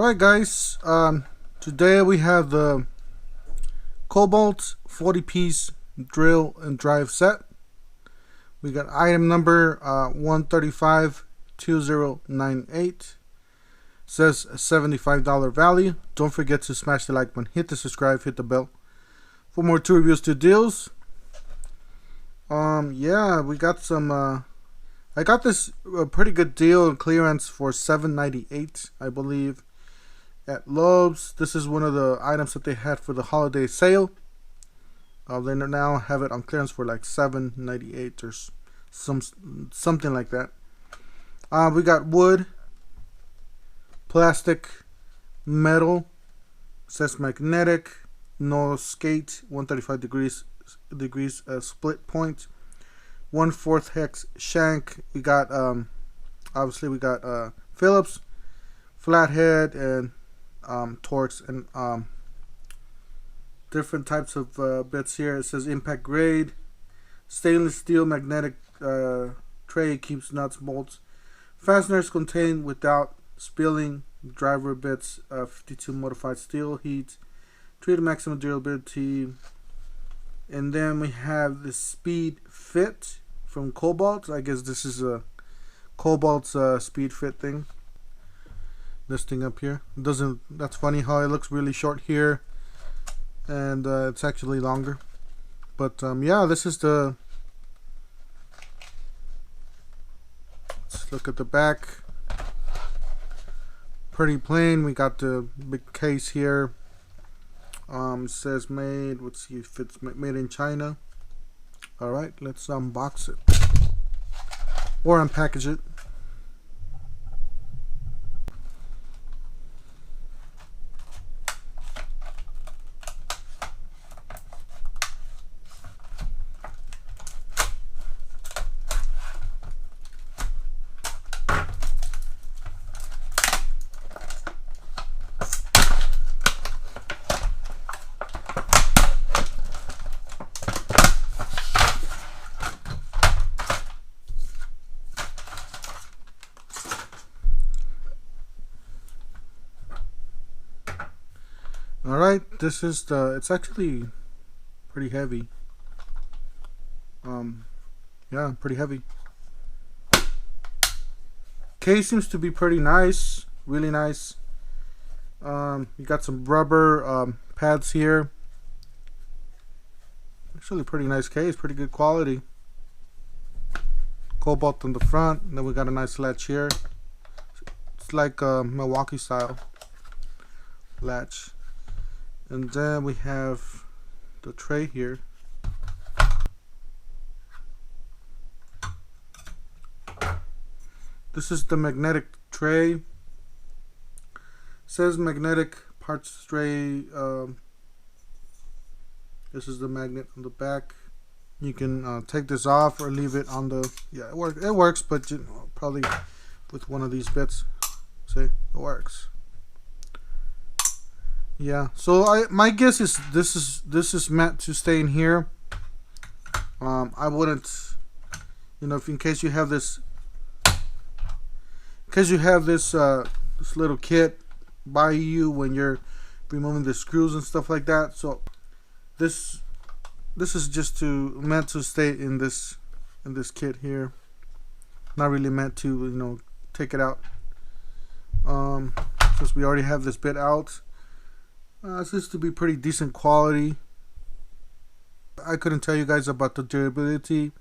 Alright guys, today we have the Kobalt 40-piece drill and drive set. We got item number 1352098. Says $75 value. Don't forget to smash the like button, hit the subscribe, hit the bell for more 2 reviews, 2 deals. Yeah, we got some I got this pretty good deal in clearance for $7.98, I believe, at Lowe's. This is one of the items that they had for the holiday sale. They now have it on clearance for like $7.98 or something like that. We got wood, plastic, metal. It says magnetic, no skate, 135 degrees split point. 1/4 hex shank. We got obviously we got Phillips, flathead, and Torx, and different types of bits here. It says impact grade, stainless steel magnetic tray, keeps nuts, bolts, fasteners contained without spilling, driver bits, 52 modified steel heat, treated maximum durability. And then we have the speed fit from Kobalt. I guess this is a Kobalt's speed fit thing. This thing up here doesn't. That's funny how it looks really short here, and it's actually longer. But yeah, this is the. Let's look at the back. Pretty plain. We got the big case here. It says made. Let's see if it's made in China. All right, let's unbox it or unpackage it. Alright, this is the, it's actually pretty heavy. Yeah, pretty heavy. Case seems to be pretty nice, really nice. You got some rubber pads here. Actually pretty nice case, pretty good quality. Kobalt on the front, and then we got a nice latch here. It's like a Milwaukee style latch. And then we have the tray here. This is the magnetic tray. It says magnetic parts tray. This is the magnet on the back. You can take this off or leave it on the. Yeah, it works, but you know, probably with one of these bits. See, it works. Yeah, so my guess is this is meant to stay in here. I wouldn't, you know, if in case you have this, this little kit by you when you're removing the screws and stuff like that. So this is just meant to stay in this kit here. Not really meant to, you know, take it out. Since we already have this bit out. Seems to be pretty decent quality. I couldn't tell you guys about the durability.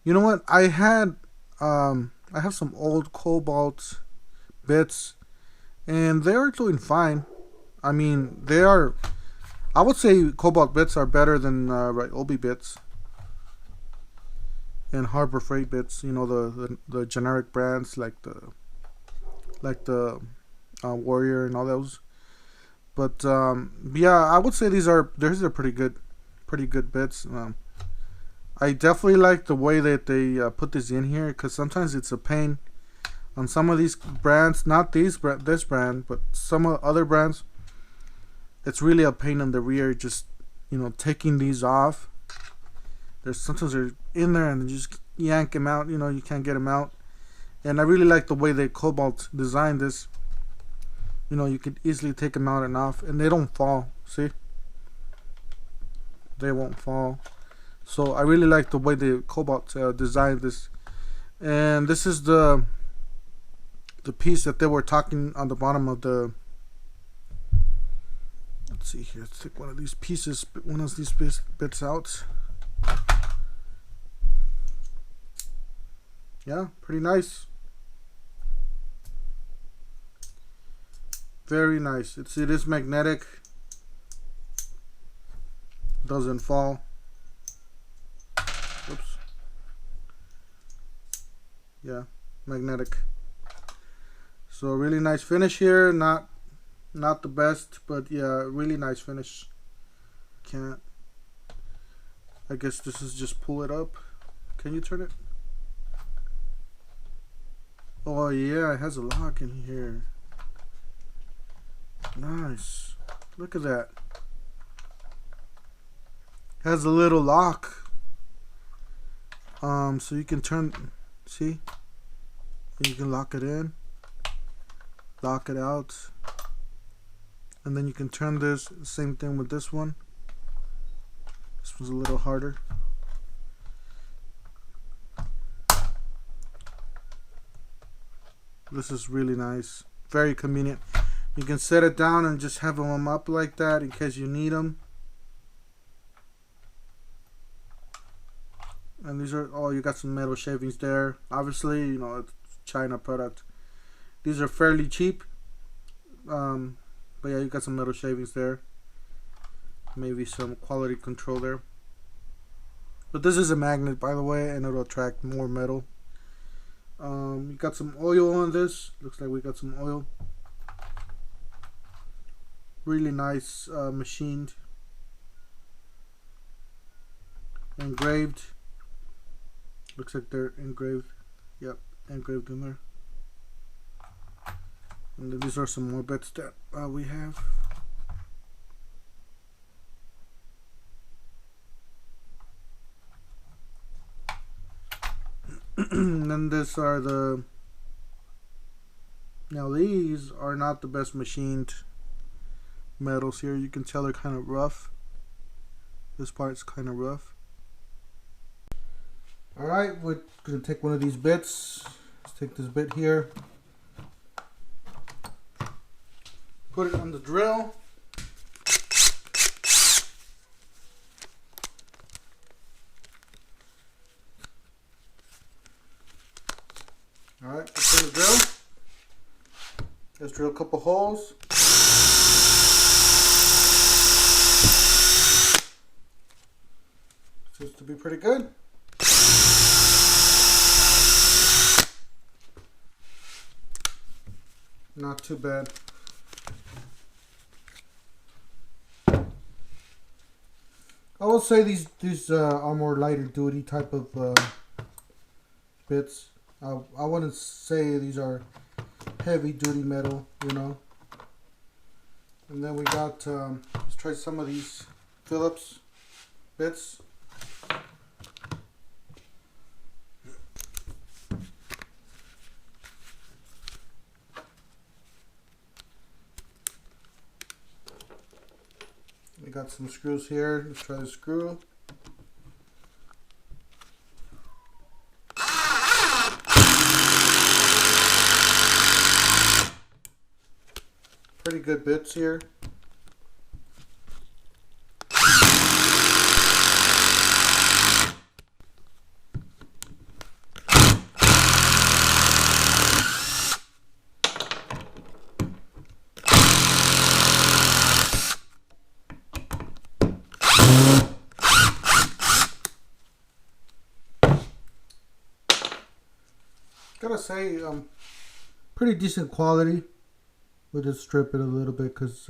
You know what? I have some old Kobalt bits, and they are doing fine. I mean, they are. I would say Kobalt bits are better than Joby bits and Harbor Freight bits. You know, the generic brands like the Warrior and all those. But yeah, I would say these are pretty good bits. I definitely like the way that they put this in here, because sometimes it's a pain on some of these brands. Not this brand, but some other brands. It's really a pain in the rear, just, you know, taking these off. Sometimes they're in there and you just yank them out. You know, you can't get them out. And I really like the way they Kobalt designed this. you know, you could easily take them out and off, and they don't fall. See, they won't fall. So I really like the way the Kobalt designed this. And this is the piece that they were talking on the bottom of the. Let's see here. Let's take one of these pieces, one of these bits out. Yeah, pretty nice. Very nice. It is magnetic. Doesn't fall. Oops. Yeah, magnetic. So really nice finish here. Not the best, but yeah, really nice finish. I guess this is just pull it up. Can you turn it? Oh yeah, it has a lock in here. Nice. Look at that. Has a little lock. So you can turn, see? You can lock it in, lock it out, and then you can turn this. Same thing with this one. This one's a little harder. This is really nice. Very convenient. You can set it down and just have them up like that in case you need them. And these are, oh, you got some metal shavings there. Obviously, you know, it's China product. These are fairly cheap. But yeah, you got some metal shavings there. Maybe some quality control there. But this is a magnet, by the way, and it'll attract more metal. You got some oil on this. Looks like we got some oil. Really nice, machined, engraved. Looks like they're engraved. Yep, engraved in there. And then these are some more bits that we have. And then these are the. Now these are not the best machined metals here. You can tell they're kind of rough. This part's kind of rough. Alright, we're going to take one of these bits. Let's take this bit here. Put it on the drill. Alright, let's put the drill. Let's drill a couple holes. Seems to be pretty good. Not too bad. I would say these are more lighter duty type of bits. I wouldn't say these are heavy duty metal, you know. And then we got let's try some of these Phillips bits. We got some screws here. Let's try the screw. Pretty good bits here. Gotta say, pretty decent quality. We'll just strip it a little bit because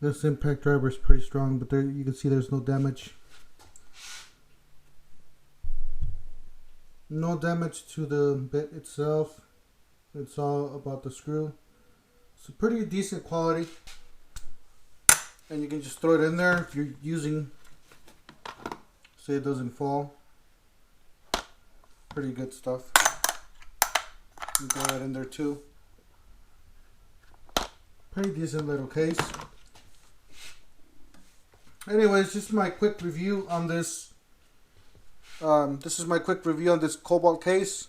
this impact driver is pretty strong, but there you can see there's no damage. No damage to the bit itself. It's all about the screw. It's a pretty decent quality. And you can just throw it in there if you're using, say it doesn't fall. Pretty good stuff. You throw that in there too. Pretty decent little case. Anyways, just my quick review on this. This is my quick review on this Kobalt case.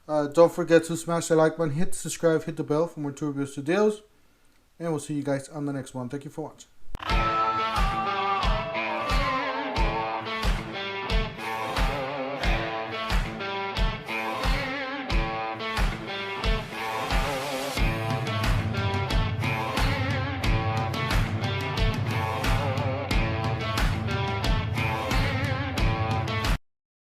Don't forget to smash the like button, hit the subscribe, hit the bell for more tour reviews to deals. And we'll see you guys on the next one. Thank you for watching.